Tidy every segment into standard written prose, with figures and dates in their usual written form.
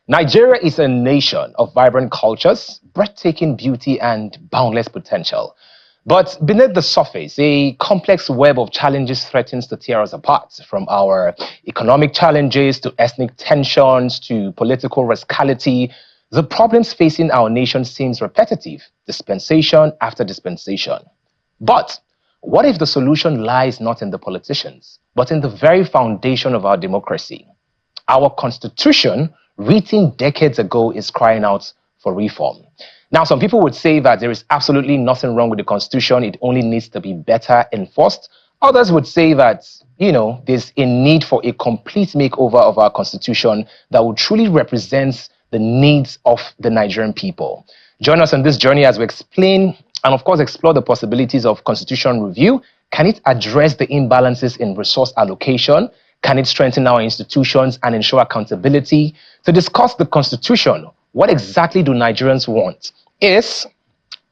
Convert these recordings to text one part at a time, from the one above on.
Nigeria is a nation of vibrant cultures, breathtaking beauty, and boundless potential. But beneath the surface, a complex web of challenges threatens to tear us apart, from our economic challenges to ethnic tensions to political rascality. The problems facing our nation seems repetitive, dispensation after dispensation. But what if the solution lies not in the politicians, but in the very foundation of our democracy? Our constitution, written decades ago, is crying out for reform. Now, some people would say that there is absolutely nothing wrong with the constitution. It only needs to be better enforced. Others would say that, there's a need for a complete makeover of our constitution that would truly represent the needs of the Nigerian people. Join us on this journey as we explain and, of course, explore the possibilities of constitution review. Can it address the imbalances in resource allocation? Can it strengthen our institutions and ensure accountability? To discuss the Constitution, what exactly do Nigerians want, is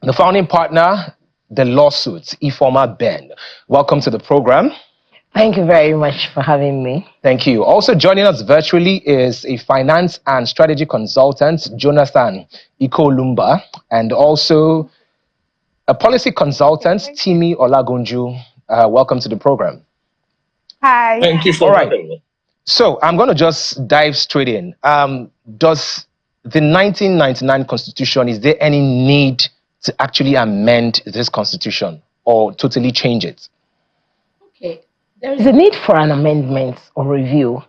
the founding partner, the lawsuit, Ifeoma Ben. Welcome to the program. Thank you very much for having me. Thank you. Also joining us virtually is a finance and strategy consultant, Jonathan Ikolumba, and also a policy consultant, Timi Olagunju. Welcome to the program. Hi. Thank you for having me. So I'm going to just dive straight in. Does the 1999 Constitution, is there any need to actually amend this Constitution or totally change it? Okay. There is a need for an amendment or review.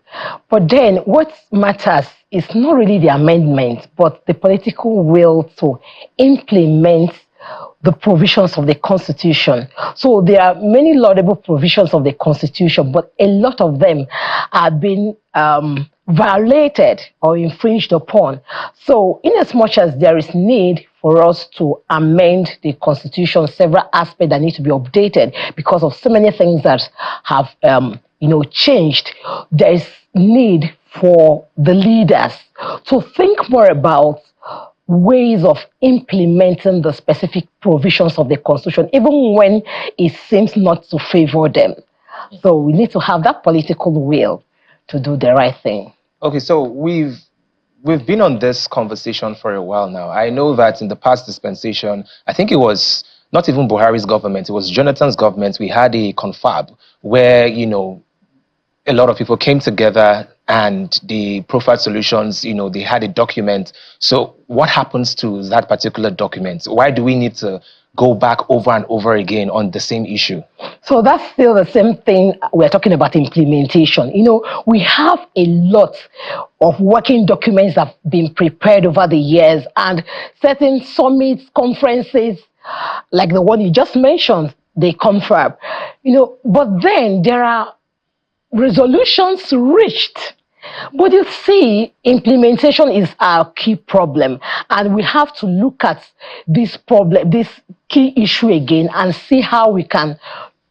But then what matters is not really the amendment, but the political will to implement the provisions of the Constitution. So there are many laudable provisions of the Constitution, but a lot of them have been violated or infringed upon. So in as much as there is need for us to amend the Constitution, several aspects that need to be updated because of so many things that have changed, there is need for the leaders to think more about ways of implementing the specific provisions of the Constitution, even when it seems not to favor them. So we need to have that political will to do the right thing. Okay, so we've been on this conversation for a while now. I know that in the past dispensation, I think it was not even Buhari's government, it was Jonathan's government. We had a confab where, a lot of people came together and the profile solutions, they had a document. So what happens to that particular document? Why do we need to go back over and over again on the same issue? So that's still the same thing. We're talking about implementation. We have a lot of working documents that have been prepared over the years, and certain summits, conferences, like the one you just mentioned, they confirm. But then there are resolutions reached. But you see, implementation is our key problem, and we have to look at this problem, this key issue again, and see how we can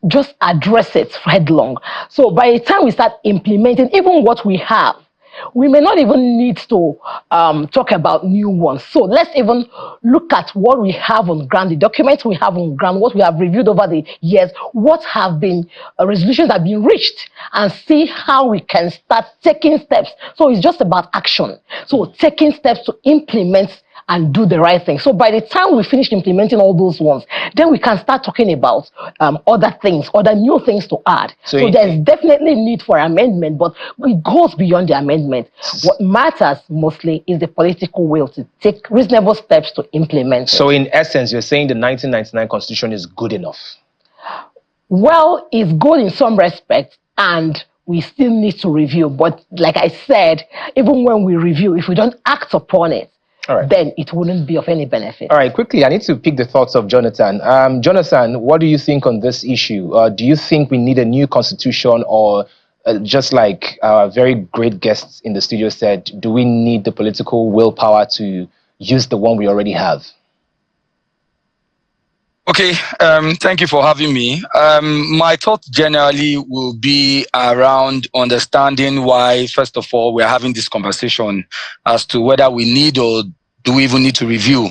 just address it headlong. So by the time we start implementing even what we have, we may not even need to talk about new ones. So let's even look at what we have on ground, the documents we have on ground, what we have reviewed over the years, what have been resolutions have been reached, and see how we can start taking steps. So it's just about action. So taking steps to implement and do the right thing. So by the time we finish implementing all those ones, then we can start talking about other things, other new things to add. So there's definitely need for amendment, but it goes beyond the amendment. What matters mostly is the political will to take reasonable steps to implement So it. in essence, you're saying the 1999 Constitution is good enough? Well, it's good in some respects, and we still need to review. But like I said, even when we review, if we don't act upon it, then it wouldn't be of any benefit. All right, quickly, I need to pick the thoughts of Jonathan. Jonathan, what do you think on this issue? Do you think we need a new constitution, or just like our very great guests in the studio said, do we need the political willpower to use the one we already have? Okay, thank you for having me. My thought generally will be around understanding why, first of all, we're having this conversation as to whether we need or do we even need to review.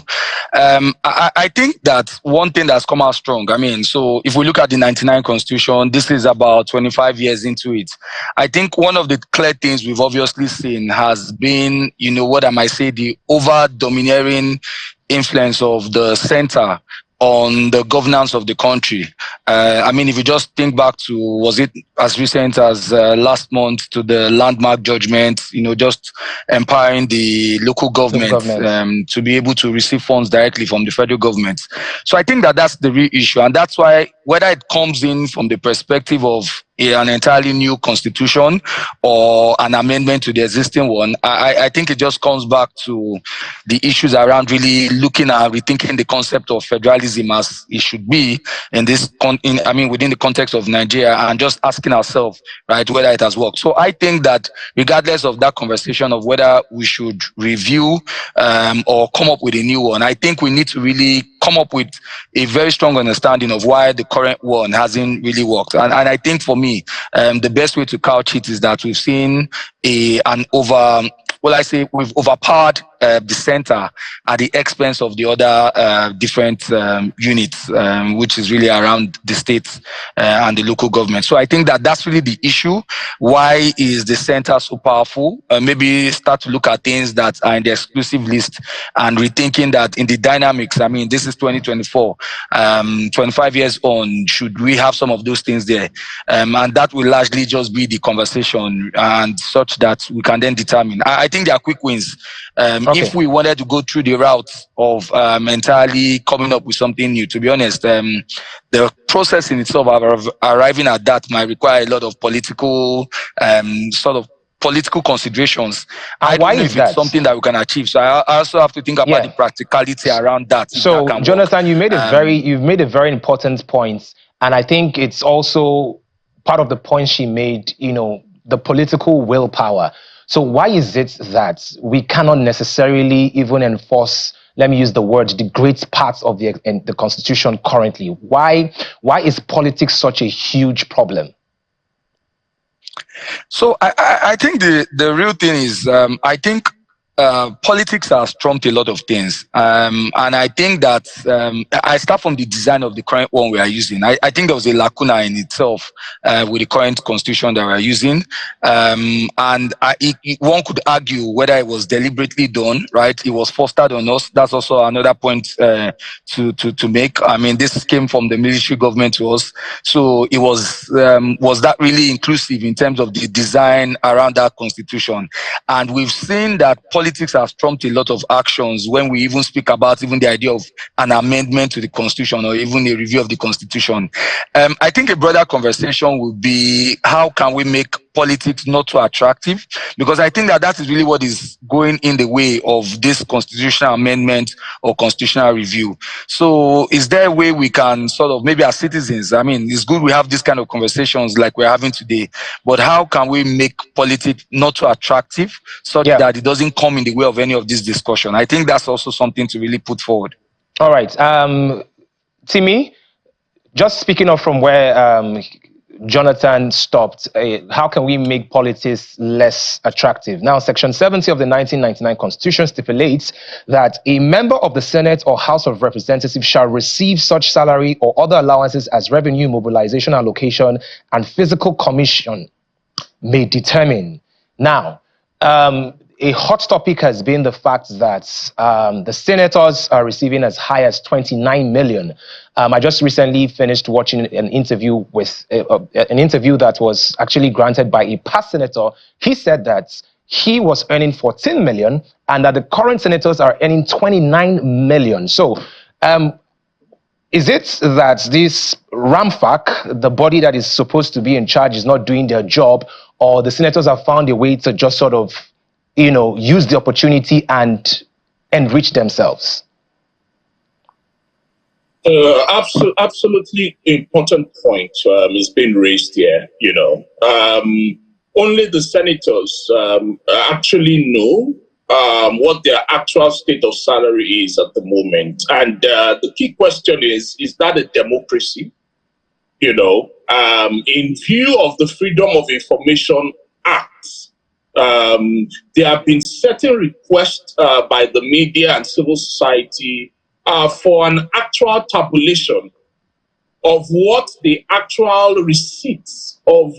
I think that one thing that's come out strong, I mean, so if we look at the 99 Constitution, this is about 25 years into it. I think one of the clear things we've obviously seen has been, what I might say, the over-domineering influence of the center on the governance of the country. I mean, if you just think back to, was it as recent as last month, to the landmark judgment, just empowering the local governments to be able to receive funds directly from the federal government. So I think that that's the real issue. And that's why, whether it comes in from the perspective of an entirely new constitution or an amendment to the existing one, I think it just comes back to the issues around really looking at rethinking the concept of federalism as it should be in this, within the context of Nigeria, and just asking ourselves, right, whether it has worked. So I think that regardless of that conversation of whether we should review or come up with a new one, I think we need to really come up with a very strong understanding of why the current one hasn't really worked. And I think for me, the best way to couch it is that we've seen we've overpowered the center at the expense of the other different units, which is really around the states and the local government. So I think that that's really the issue. Why is the center so powerful? Maybe start to look at things that are in the exclusive list and rethinking that in the dynamics. I mean, this is 2024, 25 years on, should we have some of those things there? And that will largely just be the conversation, and such that we can then determine. I think there are quick wins. If we wanted to go through the route of entirely coming up with something new, to be honest, the process in itself of arriving at that might require a lot of political political considerations. I don't know if it's something that we can achieve. So I also have to think about the practicality around that. So, Jonathan, you've made a very important point, and I think it's also part of the point she made. The political willpower. So why is it that we cannot necessarily even enforce, let me use the word, the great parts of the Constitution currently? Why is politics such a huge problem? So I think the real thing is, I think politics has trumped a lot of things. And I think that I start from the design of the current one we are using. I think there was a lacuna in itself with the current constitution that we are using. And one could argue whether it was deliberately done, right? It was fostered on us. That's also another point to make. I mean, this came from the military government to us. So it was that really inclusive in terms of the design around that constitution? And we've seen that politics has trumped a lot of actions when we even speak about even the idea of an amendment to the constitution or even a review of the constitution. I think a broader conversation would be, how can we make politics not too attractive? Because I think that is really what is going in the way of this constitutional amendment or constitutional review. So is there a way we can sort of, maybe as citizens, I mean, it's good we have this kind of conversations like we're having today, but how can we make politics not too attractive such that it doesn't come in the way of any of this discussion? I think that's also something to really put forward. All right. Timmy, just speaking up from where Jonathan stopped, how can we make politics less attractive? Now, Section 70 of the 1999 Constitution stipulates that a member of the Senate or House of Representatives shall receive such salary or other allowances as revenue, mobilization, allocation, and physical commission may determine. Now, a hot topic has been the fact that the senators are receiving as high as 29 million. I just recently finished watching an interview that was actually granted by a past senator. He said that he was earning 14 million and that the current senators are earning 29 million. So is it that this RAMFAC, the body that is supposed to be in charge, is not doing their job, or the senators have found a way to just sort of use the opportunity and enrich themselves? Absolutely important point is being raised here. Only the senators actually know what their actual state of salary is at the moment. And the key question is that a democracy? In view of the Freedom of Information Act, there have been certain requests by the media and civil society for an actual tabulation of what the actual receipts of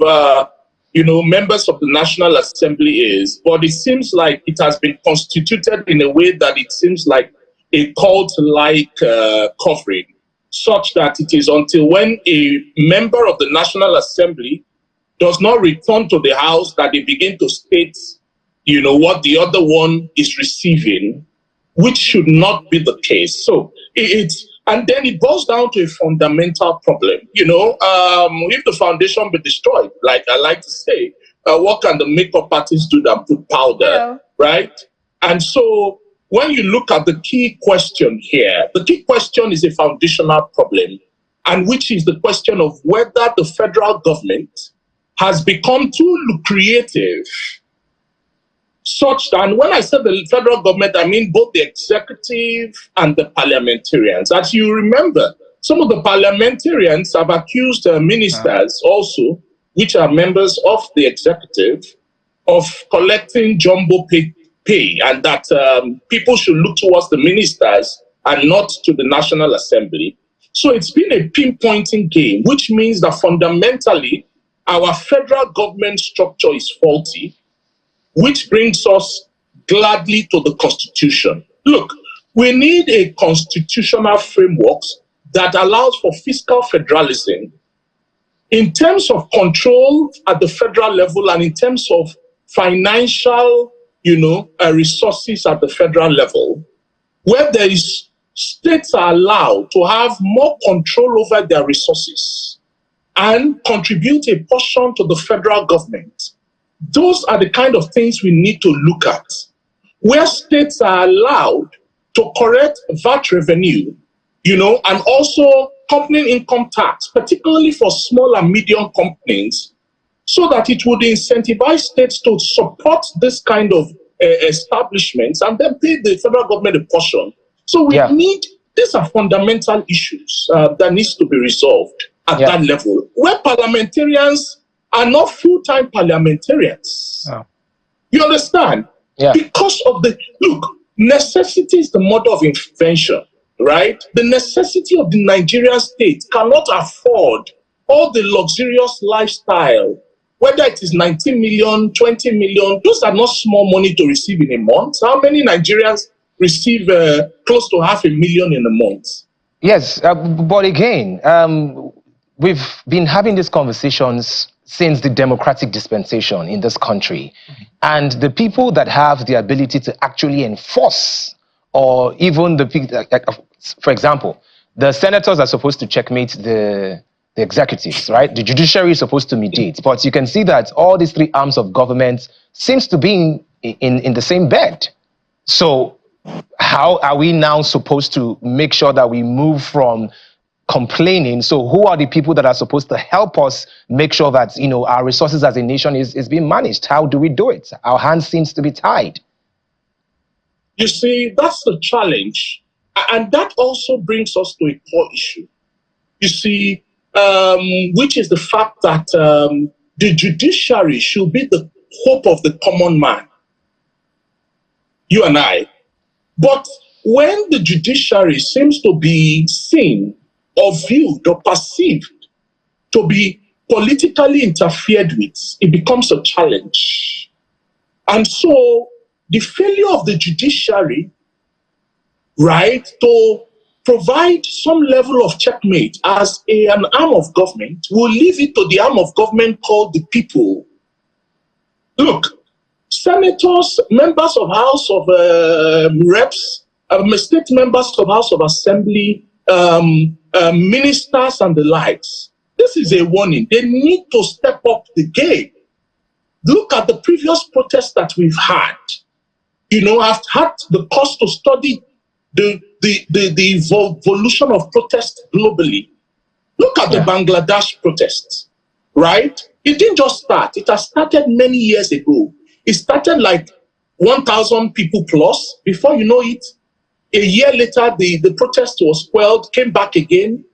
members of the National Assembly is, but it seems like it has been constituted in a way that it seems like a cult-like covering, such that it is until when a member of the National Assembly does not return to the House that they begin to state, what the other one is receiving, which should not be the case. So and then it boils down to a fundamental problem. If the foundation be destroyed, like I like to say, what can the makeup artists do than put powder, right? And so when you look at the key question here, the key question is a foundational problem, and which is the question of whether the federal government has become too lucrative, such that, and when I say the federal government, I mean both the executive and the parliamentarians. As you remember, some of the parliamentarians have accused ministers also, which are members of the executive, of collecting jumbo pay, and that people should look towards the ministers and not to the National Assembly. So it's been a pinpointing game, which means that fundamentally our federal government structure is faulty, which brings us gladly to the Constitution. Look, we need a constitutional framework that allows for fiscal federalism in terms of control at the federal level and in terms of financial, resources at the federal level, where states are allowed to have more control over their resources and contribute a portion to the federal government. Those are the kind of things we need to look at, where states are allowed to collect VAT revenue, and also company income tax, particularly for small and medium companies, so that it would incentivize states to support this kind of establishments and then pay the federal government a portion. So these are fundamental issues that needs to be resolved at that level, where parliamentarians are not full-time parliamentarians. Oh. You understand? Yeah. Because of necessity is the mother of invention, right? The necessity of the Nigerian state cannot afford all the luxurious lifestyle, whether it is 19 million, 20 million, those are not small money to receive in a month. How many Nigerians receive close to 500,000 in a month? Yes, but again, we've been having these conversations since the democratic dispensation in this country. And the people that have the ability to actually enforce, or even for example, the senators are supposed to checkmate the executives, right? The judiciary is supposed to mediate. But you can see that all these three arms of government seems to be in the same bed. So how are we now supposed to make sure that we move from complaining? So who are the people that are supposed to help us make sure that our resources as a nation is being managed? How do we do it? Our hands seems to be tied. You see, that's the challenge, and that also brings us to a core issue. You see, which is the fact that the judiciary should be the hope of the common man, you and I. But when the judiciary seems to be seen or viewed or perceived to be politically interfered with, it becomes a challenge. And so the failure of the judiciary, right, to provide some level of checkmate as an arm of government will leave it to the arm of government called the people. Look, senators, members of House of Reps, state members of House of Assembly, ministers and the likes. This is a warning. They need to step up the game. Look at the previous protests that we've had. I've had the cost to study the evolution of protests globally. Look at the Bangladesh protests, right? It didn't just start. It has started many years ago. It started like 1,000 people plus. Before you know it, a year later, the protest was quelled, came back again.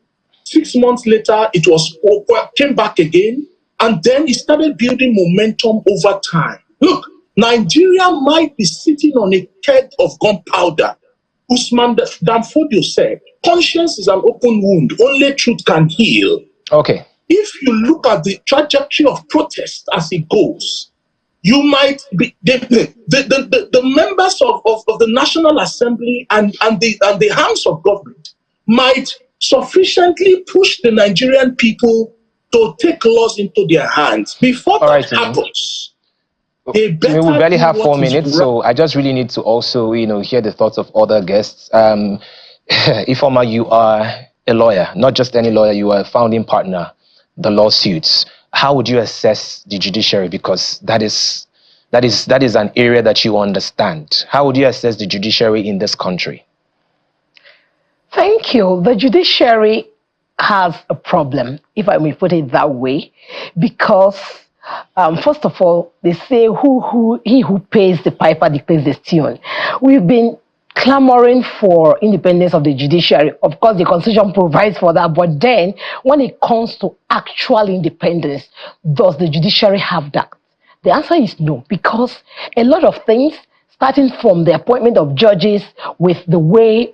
6 months later, it was came back again. And then it started building momentum over time. Look, Nigeria might be sitting on a keg of gunpowder Usman Danfodio said, conscience is an open wound. Only truth can heal. Okay. If you look at the trajectory of protest as it goes, you might be the members of the National Assembly and the arms of government might sufficiently push the Nigerian people to take laws into their hands. Before that happens, we barely have 4 minutes, so I just really need to also, hear the thoughts of other guests. Ifeoma, you are a lawyer, not just any lawyer. You are a founding partner, the lawsuits. How would you assess the judiciary? Because that is an area that you understand. How would you assess the judiciary in this country? Thank you. The judiciary has a problem, if I may put it that way, because first of all, they say he who pays the piper dictates the tune. We've been clamoring for independence of the judiciary. Of course, the Constitution provides for that, but then when it comes to actual independence, does the judiciary have that? The answer is no, because a lot of things, starting from the appointment of judges, with the way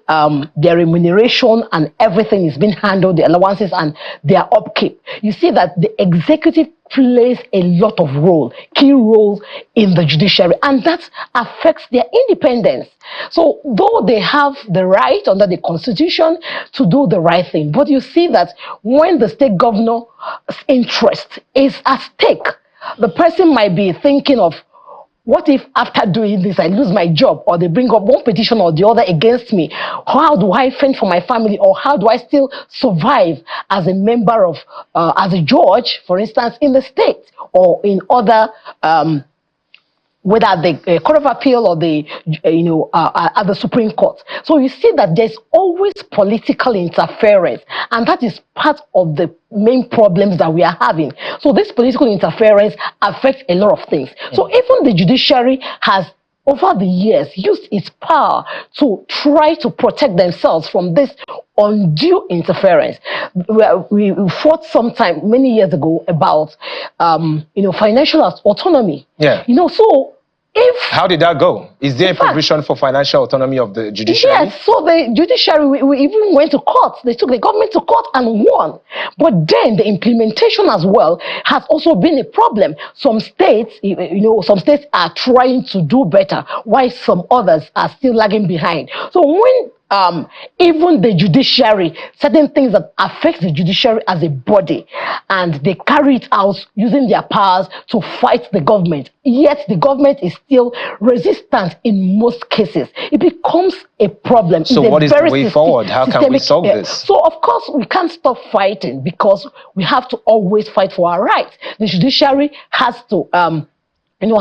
their remuneration and everything is being handled, the allowances and their upkeep, you see that the executive plays a lot of key roles in the judiciary, and that affects their independence. So though they have the right under the Constitution to do the right thing, but you see that when the state governor's interest is at stake, the person might be thinking of, what if after doing this I lose my job, or they bring up one petition or the other against me? How do I fend for my family, or how do I still survive as a member of, as a judge, for instance, in the state or in other, whether at the Court of Appeal or the, at the Supreme Court. So you see that there's always political interference, and that is part of the main problems that we are having. So this political interference affects a lot of things. So even the judiciary has, over the years, used its power to try to protect themselves from this undue interference. We fought sometime many years ago about, financial autonomy. Yeah. So how did that go? Is there a provision for financial autonomy of the judiciary? Yes, so the judiciary, we even went to court. They took the government to court and won. But then the implementation as well has also been a problem. Some states, some states are trying to do better, while some others are still lagging behind. So when even the judiciary, certain things that affect the judiciary as a body, and they carry it out using their powers to fight the government, yet the government is still resistant in most cases, it becomes a problem. So what is the way forward? How can we solve this? So of course we can't stop fighting, because we have to always fight for our rights. The judiciary has to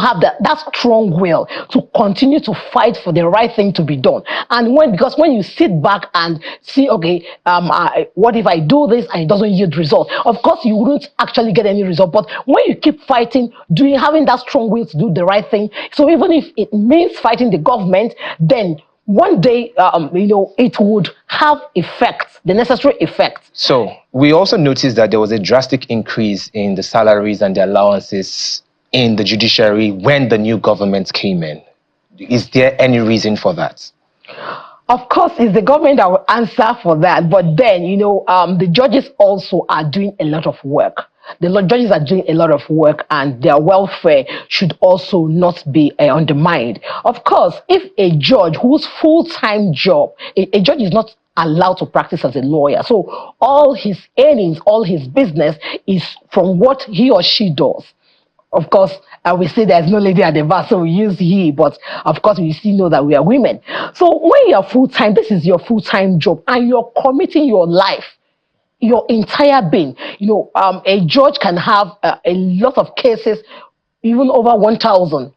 have that strong will to continue to fight for the right thing to be done. And because when you sit back and see, okay, what if I do this and it doesn't yield result? Of course, you wouldn't actually get any result. But when you keep fighting, having that strong will to do the right thing, so even if it means fighting the government, then one day, it would have effects, the necessary effects. So we also noticed that there was a drastic increase in the salaries and the allowances in the judiciary when the new government came in. Is there any reason for that? Of course, it's the government that will answer for that. But then, the judges also are doing a lot of work. The judges are doing a lot of work, and their welfare should also not be undermined. Of course, if a judge whose full-time job, a judge is not allowed to practice as a lawyer, so all his earnings, all his business is from what he or she does. Of course, we say there's no lady at the bar, so we use he, but of course we still know that we are women. So when you're full-time, this is your full-time job, and you're committing your life, your entire being. A judge can have a lot of cases, even over 1,000,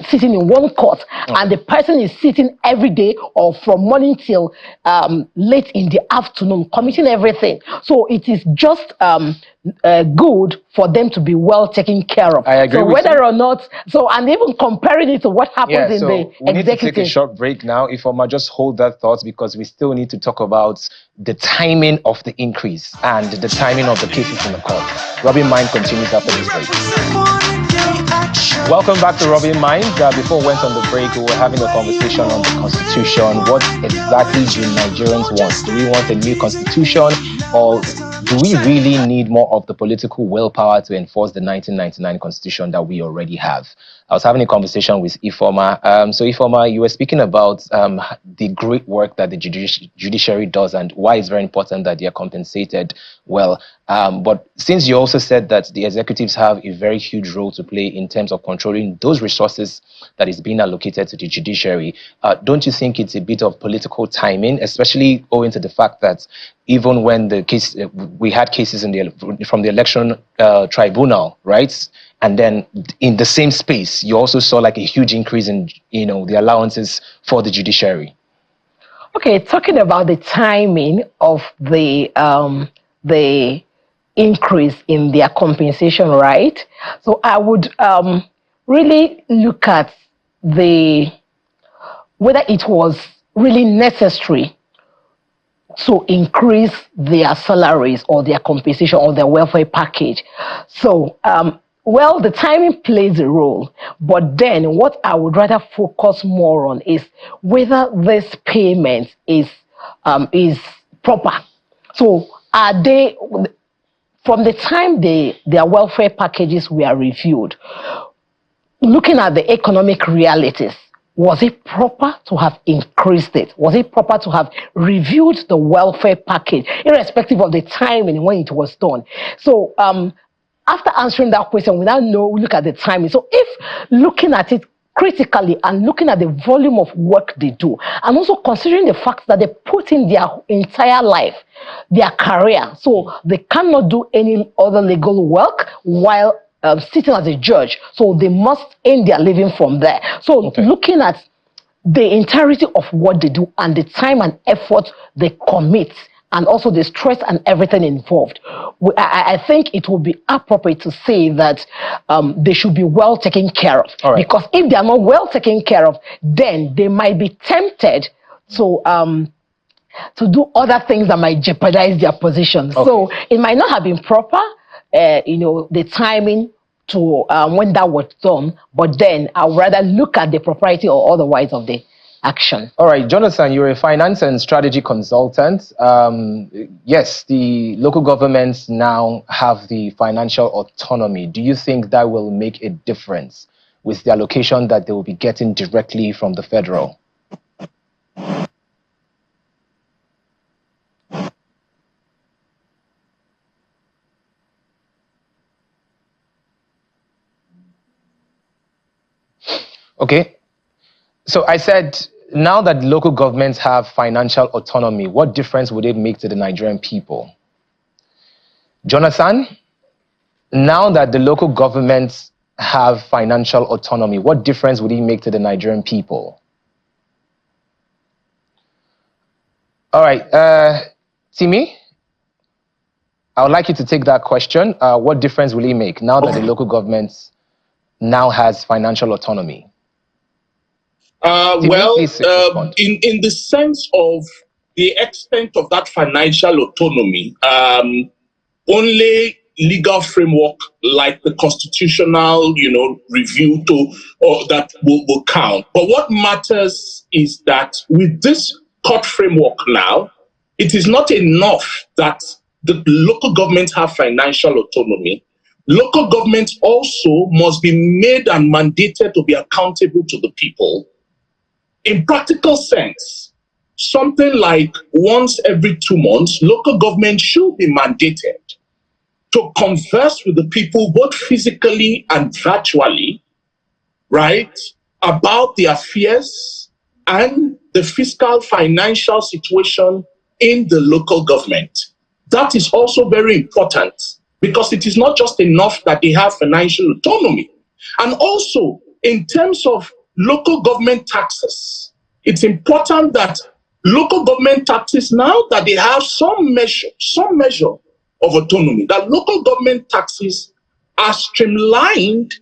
sitting in one court, and the person is sitting every day or from morning till late in the afternoon, committing everything. So it is just good for them to be well taken care of. I agree. So whether or not, and even comparing it to what happens in the executive. We need to take a short break now. Ifeoma, just hold that thought, because we still need to talk about the timing of the increase and the timing of the cases in the court. Robin Mind continues after this break. Welcome back to Robin Minds. Before we went on the break, we were having a conversation on the Constitution. What exactly do Nigerians want? Do we want a new Constitution, or do we really need more of the political willpower to enforce the 1999 Constitution that we already have? I was having a conversation with Ifoma. So Ifoma, you were speaking about the great work that the judiciary does and why it's very important that they are compensated well. But since you also said that the executives have a very huge role to play in terms of controlling those resources that is being allocated to the judiciary, don't you think it's a bit of political timing, especially owing to the fact that even when the case, we had cases from the election tribunal, right? And then in the same space, you also saw like a huge increase in, the allowances for the judiciary. Okay, talking about the timing of the increase in their compensation, right? So I would really look at whether it was really necessary to increase their salaries or their compensation or their welfare package. So, well, the timing plays a role, but then what I would rather focus more on is whether this payment is proper. So, are they, from the time their welfare packages were reviewed, looking at the economic realities, was it proper to have increased it? Was it proper to have reviewed the welfare package, irrespective of the timing when it was done? So, after answering that question, we now look at the timing. So, if looking at it critically and looking at the volume of work they do, and also considering the fact that they put in their entire life, their career, so they cannot do any other legal work while sitting as a judge, so they must earn their living from there. So looking at the entirety of what they do and the time and effort they commit, and also the stress and everything involved, I think it would be appropriate to say that they should be well taken care of. Right. Because if they are not well taken care of, then they might be tempted to do other things that might jeopardize their position. Okay. So it might not have been proper, the timing to when that was done, but then I would rather look at the propriety or otherwise of the action. All right, Jonathan, you're a finance and strategy consultant. Yes, the local governments now have the financial autonomy. Do you think that will make a difference with the allocation that they will be getting directly from the federal? Okay, so I said, now that local governments have financial autonomy, what difference would it make to the Nigerian people? Jonathan, now that the local governments have financial autonomy, what difference would it make to the Nigerian people? All right, Timmy, I would like you to take that question. What difference will it make now that the local government now has financial autonomy? In the sense of the extent of that financial autonomy, only legal framework like the constitutional, review that will count. But what matters is that with this court framework now, it is not enough that the local governments have financial autonomy. Local governments also must be made and mandated to be accountable to the people. In practical sense, something like once every 2 months, local government should be mandated to converse with the people, both physically and virtually, right, about their fears and the fiscal financial situation in the local government. That is also very important because it is not just enough that they have financial autonomy. And also, in terms of local government taxes, it's important that local government taxes, now that they have some measure of autonomy, that local government taxes are streamlined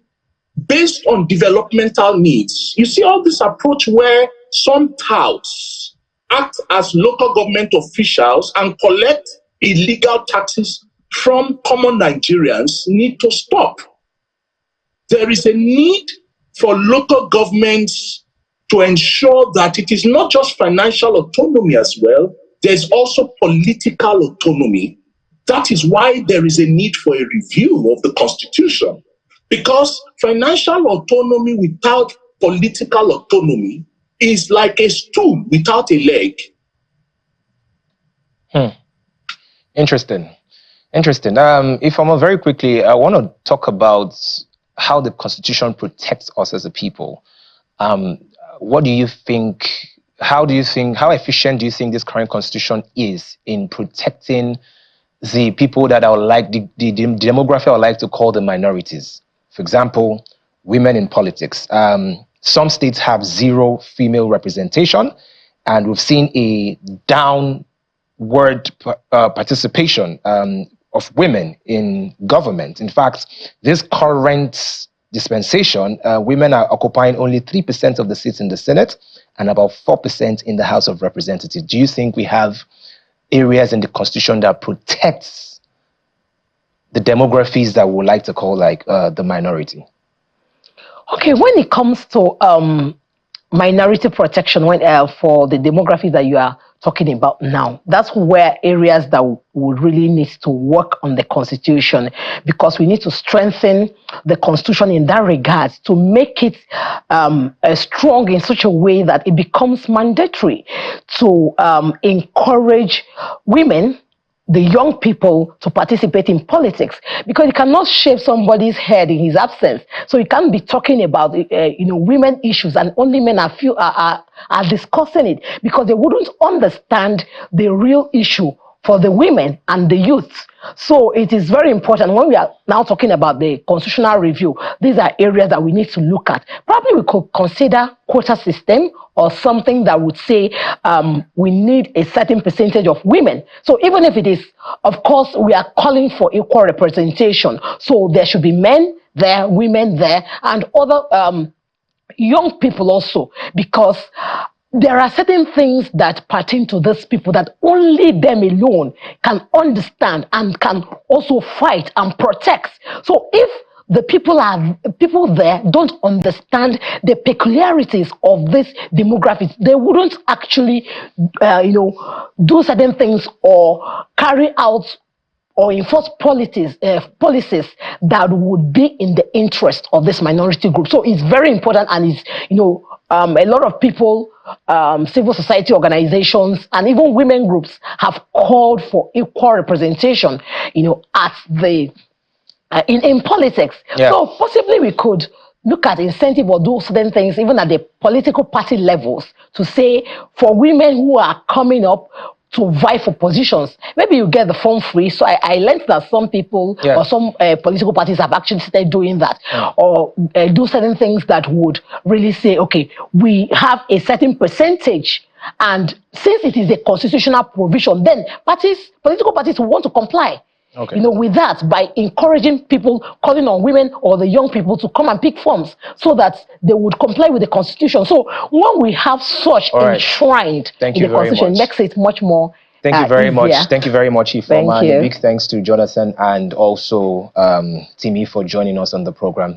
based on developmental needs. You see all this approach where some touts act as local government officials and collect illegal taxes from common Nigerians need to stop. there is a need for local governments to ensure that it is not just financial autonomy as well, there's also political autonomy. That is why there is a need for a review of the Constitution. Because financial autonomy without political autonomy is like a stool without a leg. Interesting. If I may very quickly, I want to talk about how the Constitution protects us as a people. What do you think? How efficient do you think this current Constitution is in protecting the people that I would like, the demography I would like to call the minorities? For example, women in politics. Some states have zero female representation, and we've seen a downward participation of women in government. In fact, this current dispensation, women are occupying only 3% of the seats in the Senate and about 4% in the House of Representatives. Do you think we have areas in the Constitution that protects the demographies that we would like to call like the minority? Okay, when it comes to minority protection, for the demographies that you are talking about now, that's where areas that would really need to work on the Constitution, because we need to strengthen the Constitution in that regard to make it strong in such a way that it becomes mandatory to encourage women, the young people, to participate in politics, because you cannot shave somebody's head in his absence. So you can't be talking about women issues and only men are discussing it, because they wouldn't understand the real issue for the women and the youth. So it is very important when we are now talking about the constitutional review. These are areas that we need to look at. Probably we could consider quota system or something that would say we need a certain percentage of women. So even if it is, of course, we are calling for equal representation. So there should be men there, women there, and other young people also, because there are certain things that pertain to these people that only them alone can understand and can also fight and protect. So if the people there don't understand the peculiarities of this demographics, they wouldn't actually do certain things or carry out or enforce policies that would be in the interest of this minority group. So it's very important, and it's a lot of people, civil society organizations, and even women groups have called for equal representation, at the in politics. Yeah. So possibly we could look at incentive or do certain things even at the political party levels to say, for women who are coming up to vie for positions, maybe you get the form free. So I learned that some people or some political parties have actually started doing that, or do certain things that would really say, okay, we have a certain percentage, and since it is a constitutional provision, then political parties will want to comply. Okay. With that, by encouraging people, calling on women or the young people to come and pick forms so that they would comply with the Constitution. So when we have such enshrined in the Constitution, it makes it much more Thank you very easier. much. Thank you very much, Ifeoma. Thank you. Big thanks to Jonathan and also Timmy for joining us on the program.